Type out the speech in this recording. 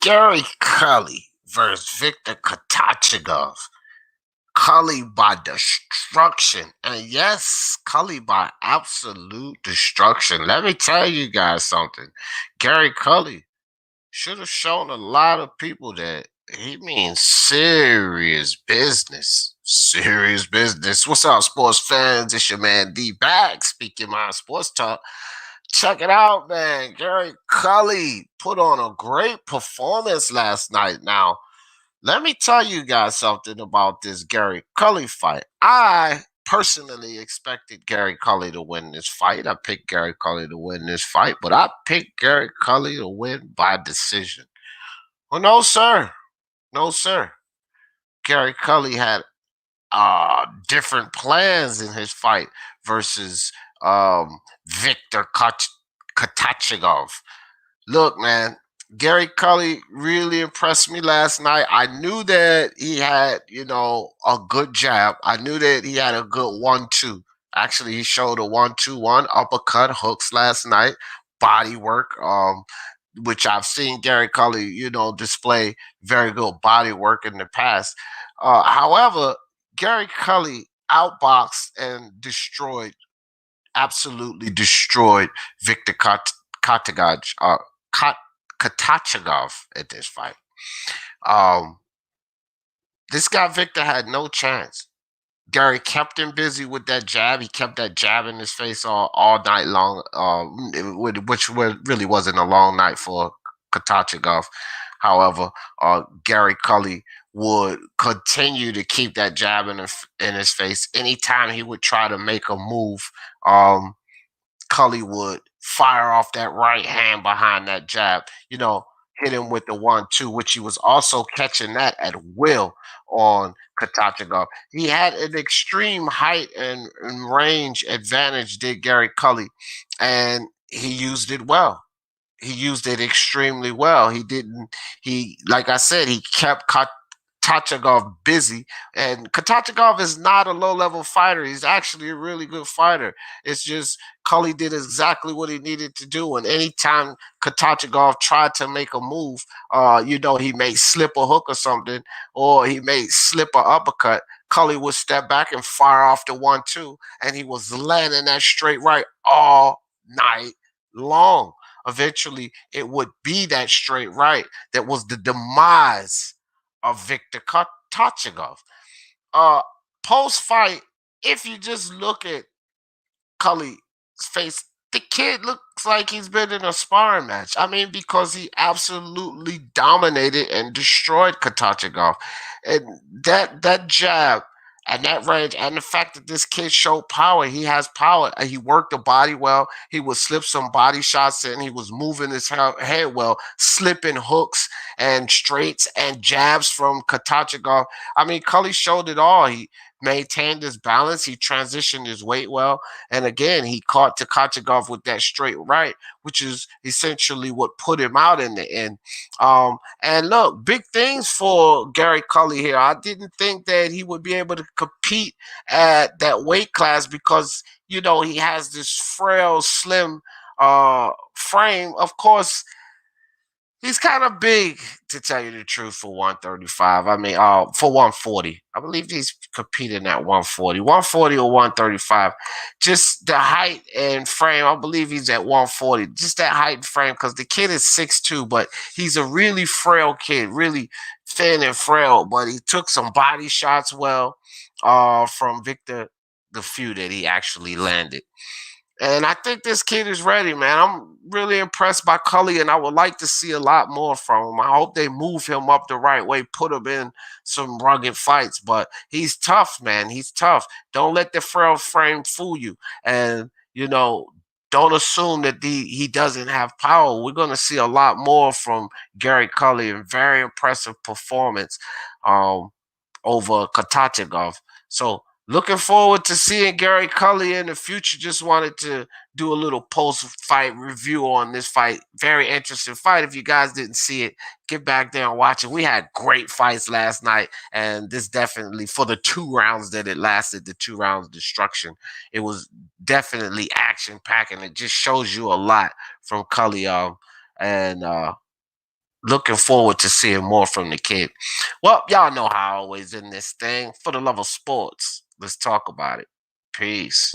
Gary Cully versus Viktor Kotochigov. Cully by destruction. And yes, Cully by absolute destruction. Let me tell you guys something. Gary Cully should have shown a lot of people that he means serious business. Serious business. What's up, sports fans? It's your man D Bag speaking my sports talk. Check it out, man. Gary Cully put on a great performance last night. Now, let me tell you guys something about this Gary Cully fight. I personally expected Gary Cully to win this fight. I picked Gary Cully to win this fight, but I picked Gary Cully to win by decision. Well, no, sir. No, sir. Gary Cully had different plans in his fight versus Viktor Kotochigov. Look, man, Gary Cully really impressed me last night. I knew that he had, a good jab. I knew that he had a good 1-2. Actually, he showed a 1-2-1 uppercut hooks last night, body work, which I've seen Gary Cully, display very good body work in the past. However, Gary Cully outboxed and absolutely destroyed Viktor Kotochigov, Kotochigov at this fight. This guy Victor had no chance. Gary kept him busy with that jab. He kept that jab in his face all night long, which really wasn't a long night for Kotochigov. However, Gary Cully would continue to keep that jab in his face. Anytime he would try to make a move, Cully would fire off that right hand behind that jab, hit him with the 1-2, which he was also catching that at will on Kotochigov. He had an extreme height and range advantage, did Gary Cully, and he used it well. He used it extremely well. Like I said, he kept Kotochigov busy, and Kotochigov is not a low-level fighter. He's actually a really good fighter. It's just Cully did exactly what he needed to do, and anytime Kotochigov tried to make a move, he may slip a hook or something, or he may slip an uppercut, Cully would step back and fire off the 1-2, and he was landing that straight right all night long. Eventually, it would be that straight right that was the demise of Viktor Kotochigov. Uh, Post fight, if you just look at Cully's face, the kid looks like he's been in a sparring match. I mean, because he absolutely dominated and destroyed Kotochigov, and that jab and that range, and the fact that this kid showed power. He has power. He worked the body well. He would slip some body shots in. He was moving his head well, slipping hooks and straights and jabs from Kotochigov. I mean, Cully showed it all. He maintained his balance. He transitioned his weight well. And again, he caught Kotochigov with that straight right, which is essentially what put him out in the end. And look, big things for Gary Cully here. I didn't think that he would be able to compete at that weight class because, he has this frail, slim frame. Of course, he's kind of big, to tell you the truth, for 135. I mean, for 140. I believe he's competing at 140. 140 or 135. Just the height and frame. I believe he's at 140. Just that height and frame, because the kid is 6'2", but he's a really frail kid, really thin and frail. But he took some body shots well from Victor, the few that he actually landed. And I think this kid is ready, man. I'm really impressed by Cully, and I would like to see a lot more from him. I hope they move him up the right way, put him in some rugged fights. But he's tough, man. He's tough. Don't let the frail frame fool you. And, don't assume that he doesn't have power. We're going to see a lot more from Gary Cully, and very impressive performance over Kotochigov. So, looking forward to seeing Gary Cully in the future. Just wanted to do a little post-fight review on this fight. Very interesting fight. If you guys didn't see it, get back there and watch it. We had great fights last night, and this definitely, for the 2 rounds that it lasted, the 2 rounds destruction, it was definitely action-packed, and it just shows you a lot from Cully. And looking forward to seeing more from the kid. Well, y'all know how I always in this thing. For the love of sports, let's talk about it. Peace.